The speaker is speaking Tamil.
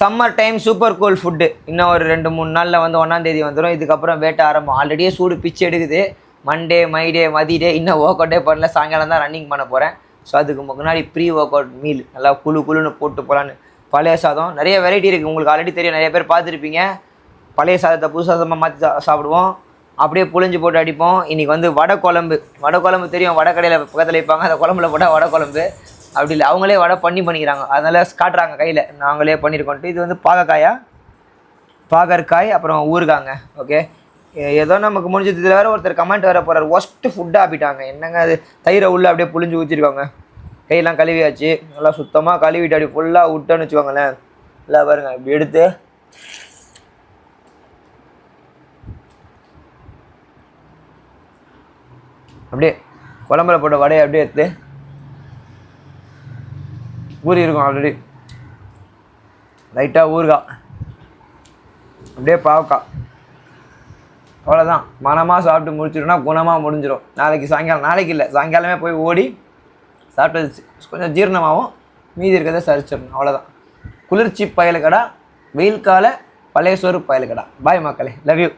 Summer time super cool food. இன்னும் ஒரு 2-3 நாளில் வந்து 1ஆம் தேதி வந்துடும். இதுக்கப்புறம் வேட்டை ஆரம்பம். ஆல்ரெடியே சூடு பிச்சு எடுக்குது. மண்டே மைடே மதிடே இன்னும் ஒர்க் அவுட்டே பண்ணல. சாயங்காலம் தான் ரன்னிங் பண்ண போகிறேன். ஸோ அதுக்கு முன்னாடி ப்ரீ ஒர்க் அவுட் மீல் நல்லா குழுன்னு போட்டு போகலான்னு. பழைய சாதம் நிறைய வெரைட்டி இருக்குது, உங்களுக்கு ஆல்ரெடி தெரியும், நிறைய பேர் பார்த்துருப்பீங்க. பழைய சாதத்தை புது சாதமாக மாற்றி சாப்பிடுவோம், அப்படியே புளிஞ்சு போட்டு அடிப்போம். இன்றைக்கி வந்து வடை குழம்பு தெரியும், வடை கடையில் பக்கத்தில் வைப்பாங்க, அந்த குழம்புல போட்டால் வடை குழம்பு. அப்படி இல்லை, அவங்களே வடை பண்ணிக்கிறாங்க, அதனால் காட்டுறாங்க கையில், நாங்களே பண்ணியிருக்கோன்ட்டு. இது வந்து பாகற்காய் அப்புறம் ஊறுகாங்க. ஓகே, ஏதோ நமக்கு முடிஞ்சது. இதில் வேறு ஒருத்தர் கமெண்ட் வேறு போகிறார், ஒஸ்ட்டு ஃபுட்டாக ஆப்பிட்டாங்க. என்னங்க அது, தயிரை உள்ளே அப்படியே புளிஞ்சு ஊற்றிருக்காங்க. கையெல்லாம் கழுவியாச்சு, நல்லா சுத்தமாக கழுவிட்டு அப்படி ஃபுல்லாக விட்டோன்னு வச்சுக்கோங்களேன். இல்லை பாருங்கள், இப்படி எடுத்து அப்படியே குழம்புல போட்ட வடையை அப்படியே எடுத்து ஊறி இருக்கும் ஆல்ரெடி. லைட்டாக ஊறுகாய், அப்படியே பாவக்காய், அவ்வளோதான். மனமாக சாப்பிட்டு முடிச்சிட்டோம்னா குணமாக முடிஞ்சிடும். நாளைக்கு இல்லை, சாயங்காலமே போய் ஓடி சாப்பிட்டது கொஞ்சம் ஜீரணமாகவும் மீதி இருக்கிறத சரிச்சிடணும், அவ்வளோதான். குளிர்ச்சி பயலுக்கடா, வெயில் கால பழைய சோறு பயலுக்கடா. பாய் மக்களே, லவ் யூ.